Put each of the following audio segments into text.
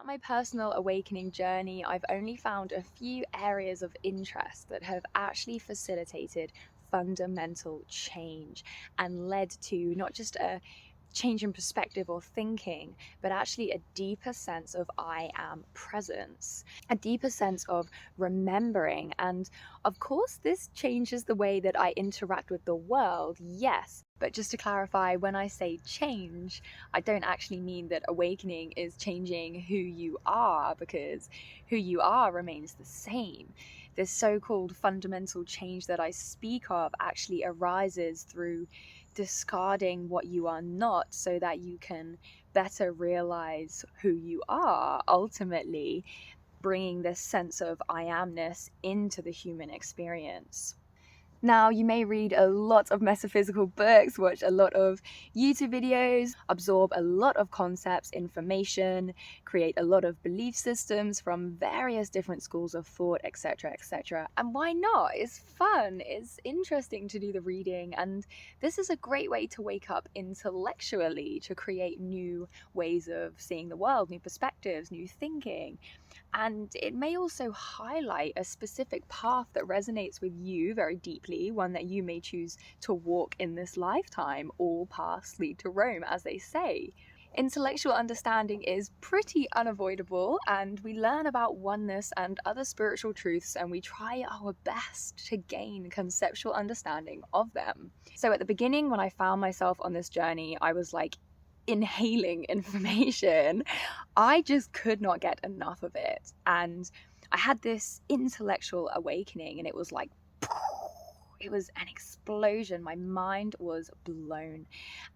Throughout my personal awakening journey, I've only found a few areas of interest that have actually facilitated fundamental change and led to not just a change in perspective or thinking, but actually a deeper sense of I am presence, a deeper sense of remembering. And of course, this changes the way that I interact with the world, yes. But just to clarify, when I say change, I don't actually mean that awakening is changing who you are, because who you are remains the same. This so-called fundamental change that I speak of actually arises through discarding what you are not so that you can better realize who you are, ultimately bringing this sense of I amness into the human experience. Now, you may read a lot of metaphysical books, watch a lot of YouTube videos, absorb a lot of concepts, information, create a lot of belief systems from various different schools of thought, etc., etc. And why not? It's fun, it's interesting to do the reading, and this is a great way to wake up intellectually, to create new ways of seeing the world, new perspectives, new thinking. And it may also highlight a specific path that resonates with you very deeply, one that you may choose to walk in this lifetime. All paths lead to Rome, as they say. Intellectual understanding is pretty unavoidable, and we learn about oneness and other spiritual truths, and we try our best to gain conceptual understanding of them. So at the beginning, when I found myself on this journey, I was like inhaling information. I just could not get enough of it. And I had this intellectual awakening, and it was like, it was an explosion. My mind was blown.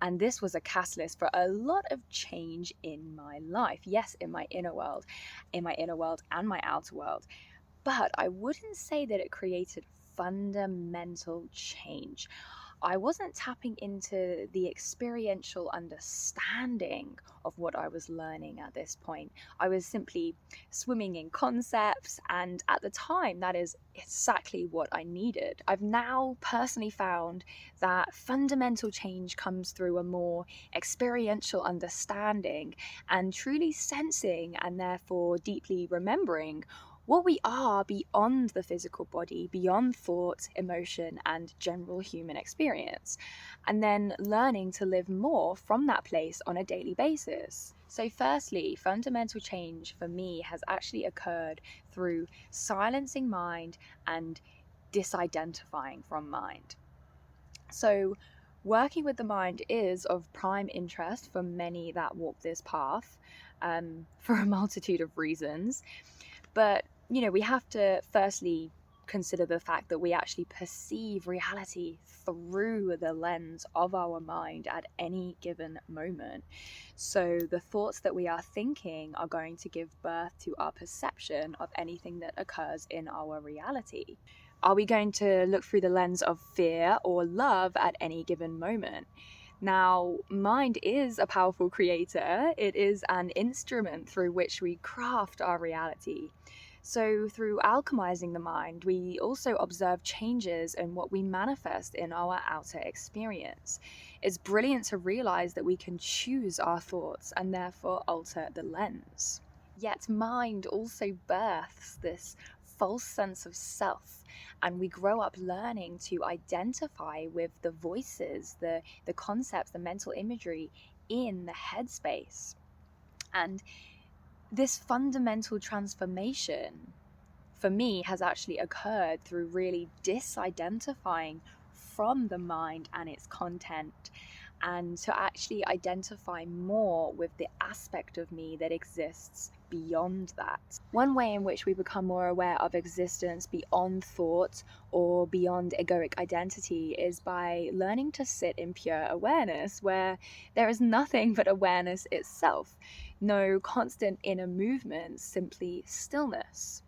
And this was a catalyst for a lot of change in my life. Yes, in my inner world and my outer world. But I wouldn't say that it created fundamental change. I wasn't tapping into the experiential understanding of what I was learning at this point. I was simply swimming in concepts, and at the time, that is exactly what I needed. I've now personally found that fundamental change comes through a more experiential understanding and truly sensing, and therefore deeply remembering what we are beyond the physical body, beyond thought, emotion, and general human experience, and then learning to live more from that place on a daily basis. So firstly, fundamental change for me has actually occurred through silencing mind and disidentifying from mind. So working with the mind is of prime interest for many that walk this path, for a multitude of reasons. But we have to firstly consider the fact that we actually perceive reality through the lens of our mind at any given moment. So the thoughts that we are thinking are going to give birth to our perception of anything that occurs in our reality. Are we going to look through the lens of fear or love at any given moment? Now, mind is a powerful creator. It is an instrument through which we craft our reality. So through alchemizing the mind, we also observe changes in what we manifest in our outer experience. It's brilliant to realize that we can choose our thoughts and therefore alter the lens. Yet mind also births this false sense of self, and we grow up learning to identify with the voices, the concepts, the mental imagery in the headspace. And this fundamental transformation for me has actually occurred through really disidentifying from the mind and its content, and to actually identify more with the aspect of me that exists beyond that. One way in which we become more aware of existence beyond thought or beyond egoic identity is by learning to sit in pure awareness, where there is nothing but awareness itself. No constant inner movements, simply stillness.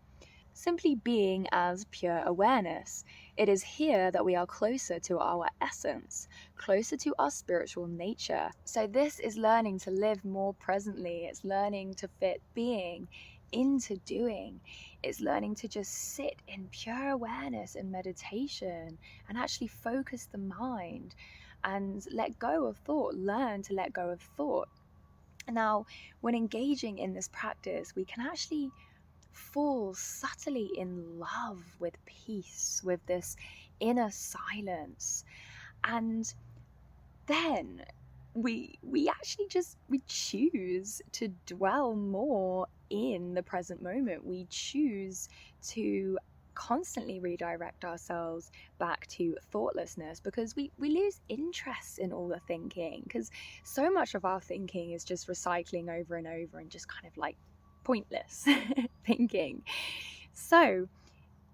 Simply being as pure awareness. It is here that we are closer to our essence, closer to our spiritual nature. So this is learning to live more presently. It's learning to fit being into doing. It's learning to just sit in pure awareness and meditation and actually focus the mind and let go of thought. Learn to let go of thought. Now, when engaging in this practice, we can actually fall subtly in love with peace, with this inner silence. And then we actually just we choose to dwell more in the present moment. We choose to constantly redirect ourselves back to thoughtlessness, because we lose interest in all the thinking, because so much of our thinking is just recycling over and over and just kind of like pointless thinking. So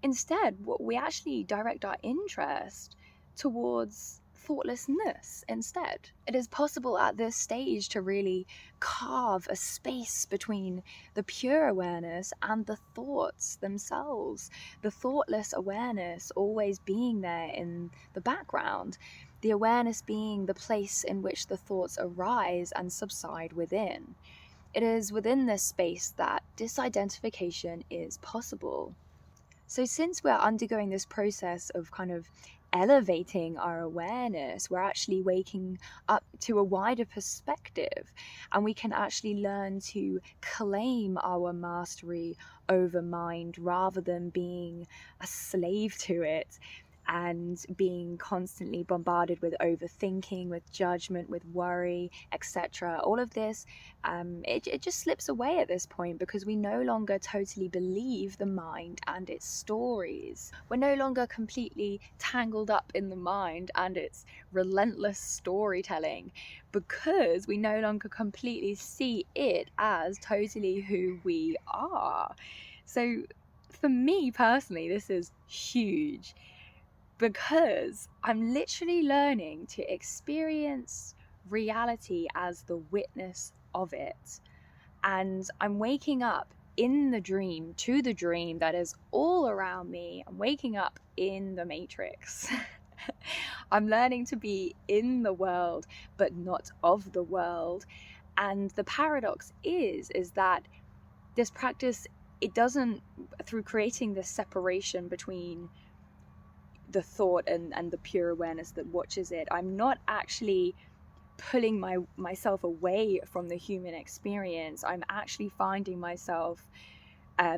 instead, we actually direct our interest towards thoughtlessness instead. It is possible at this stage to really carve a space between the pure awareness and the thoughts themselves. The thoughtless awareness always being there in the background, the awareness being the place in which the thoughts arise and subside within. It is within this space that disidentification is possible. So, since we're undergoing this process of kind of elevating our awareness, we're actually waking up to a wider perspective, and we can actually learn to claim our mastery over mind rather than being a slave to it and being constantly bombarded with overthinking, with judgment, with worry, etc. All of this, it just slips away at this point, because we no longer totally believe the mind and its stories. We're no longer completely tangled up in the mind and its relentless storytelling, because we no longer completely see it as totally who we are. So for me personally, this is huge, because I'm literally learning to experience reality as the witness of it. And I'm waking up in the dream to the dream that is all around me. I'm waking up in the matrix. I'm learning to be in the world, but not of the world. And the paradox is that this practice, it doesn't, through creating this separation between the thought and the pure awareness that watches it, I'm not actually pulling myself away from the human experience. I'm actually finding myself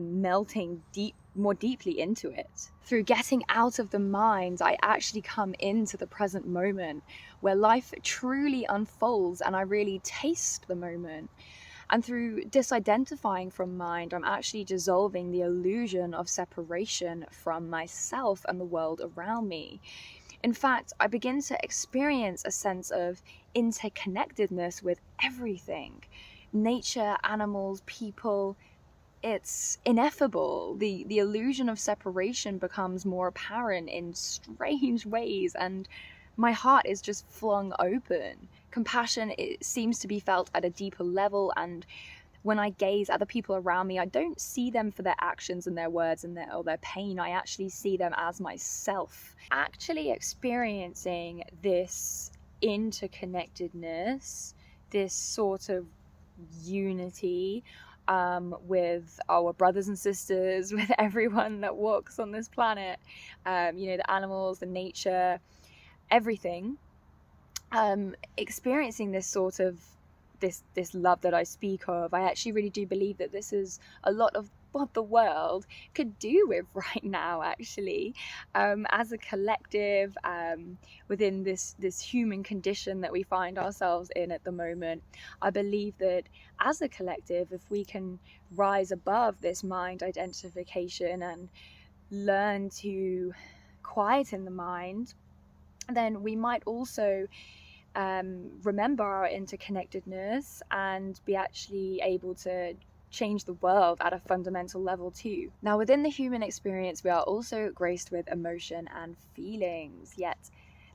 melting more deeply into it. Through getting out of the mind, I actually come into the present moment where life truly unfolds and I really taste the moment. And through disidentifying from mind, I'm actually dissolving the illusion of separation from myself and the world around me. In fact, I begin to experience a sense of interconnectedness with everything. Nature, animals, people. It's ineffable. The illusion of separation becomes more apparent in strange ways, and my heart is just flung open. Compassion, it seems to be felt at a deeper level, and when I gaze at the people around me, I don't see them for their actions and their words and their pain. I actually see them as myself. Actually experiencing this interconnectedness, this sort of unity, with our brothers and sisters, with everyone that walks on this planet, the animals, the nature, everything, experiencing this sort of this love that I speak of. I actually really do believe that this is a lot of what the world could do with right now, actually, as a collective, within this human condition that we find ourselves in at the moment. I believe that as a collective, if we can rise above this mind identification and learn to quieten the mind, then we might also remember our interconnectedness and be actually able to change the world at a fundamental level too. Now, within the human experience, we are also graced with emotion and feelings, yet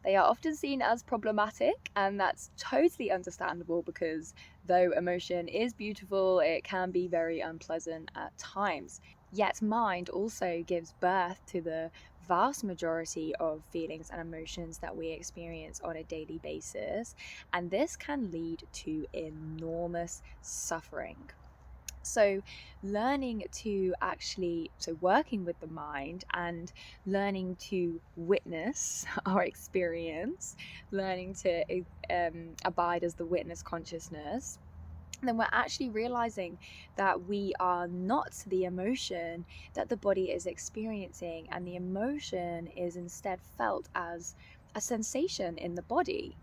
they are often seen as problematic, and that's totally understandable, because though emotion is beautiful, it can be very unpleasant at times. Yet mind also gives birth to the vast majority of feelings and emotions that we experience on a daily basis, and this can lead to enormous suffering. So working with the mind and learning to witness our experience, learning to abide as the witness consciousness, then we're actually realizing that we are not the emotion that the body is experiencing, and the emotion is instead felt as a sensation in the body.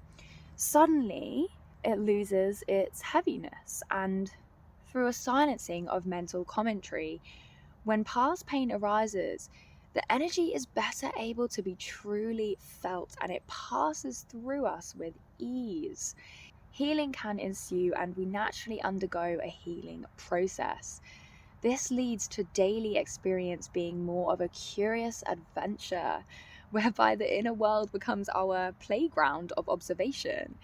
Suddenly, it loses its heaviness, and through a silencing of mental commentary, when past pain arises, the energy is better able to be truly felt, and it passes through us with ease. Healing can ensue, and we naturally undergo a healing process. This leads to daily experience being more of a curious adventure, whereby the inner world becomes our playground of observation.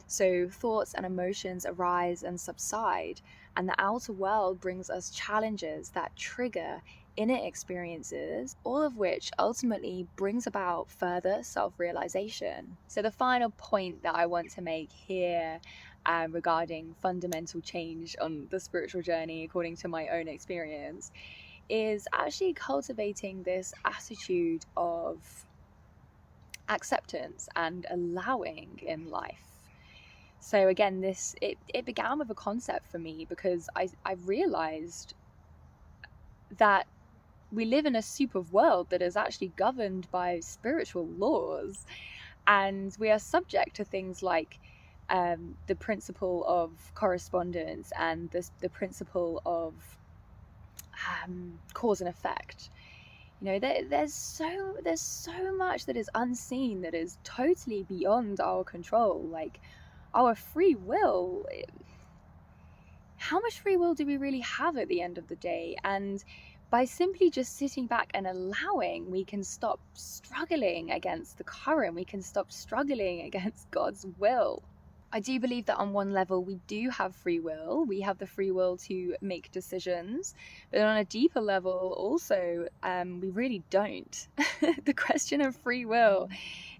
So thoughts and emotions arise and subside, and the outer world brings us challenges that trigger inner experiences, all of which ultimately brings about further self-realization. So the final point that I want to make here regarding fundamental change on the spiritual journey, according to my own experience, is actually cultivating this attitude of acceptance and allowing in life. So again, it began with a concept for me because I realized that we live in a super world that is actually governed by spiritual laws, and we are subject to things like the principle of correspondence and the principle of cause and effect. You know, there's so much that is unseen, that is totally beyond our control. Like our free will, how much free will do we really have at the end of the day? And by simply just sitting back and allowing, we can stop struggling against the current. We can stop struggling against God's will. I do believe that on one level we do have free will. We have the free will to make decisions, but on a deeper level also, we really don't. The question of free will,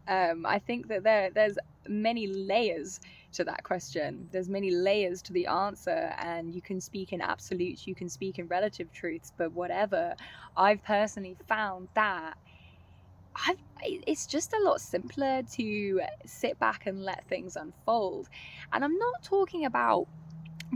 I think that there's many layers to that question. There's many layers to the answer, and you can speak in absolutes, you can speak in relative truths, but whatever, I've personally found that it's just a lot simpler to sit back and let things unfold. And I'm not talking about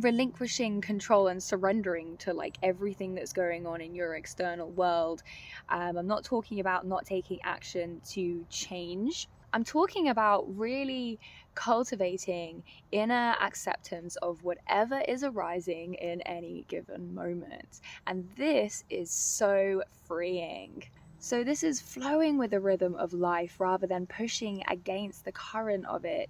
relinquishing control and surrendering to like everything that's going on in your external world. I'm not talking about not taking action to change. I'm talking about really cultivating inner acceptance of whatever is arising in any given moment. And this is so freeing. So this is flowing with the rhythm of life rather than pushing against the current of it.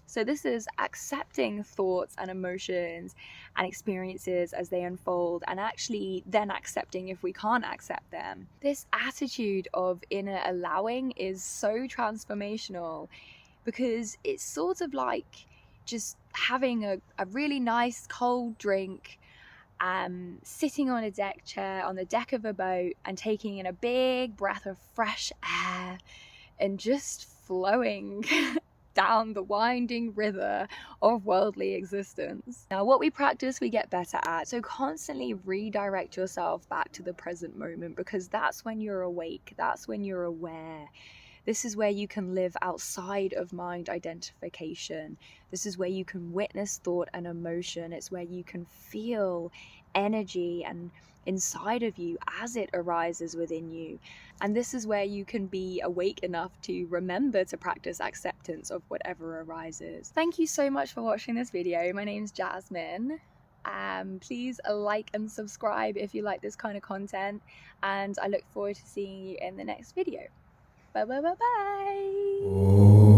So this is accepting thoughts and emotions and experiences as they unfold, and actually then accepting if we can't accept them. This attitude of inner allowing is so transformational, because it's sort of like just having a really nice cold drink, sitting on a deck chair on the deck of a boat and taking in a big breath of fresh air and just flowing down the winding river of worldly existence. Now, what we practice, we get better at. So constantly redirect yourself back to the present moment, because that's when you're awake, that's when you're aware. This is where you can live outside of mind identification. This is where you can witness thought and emotion. It's where you can feel energy and inside of you as it arises within you. And this is where you can be awake enough to remember to practice acceptance of whatever arises. Thank you so much for watching this video. My name's Jasmine. Please like and subscribe if you like this kind of content, and I look forward to seeing you in the next video. Bye bye bye bye.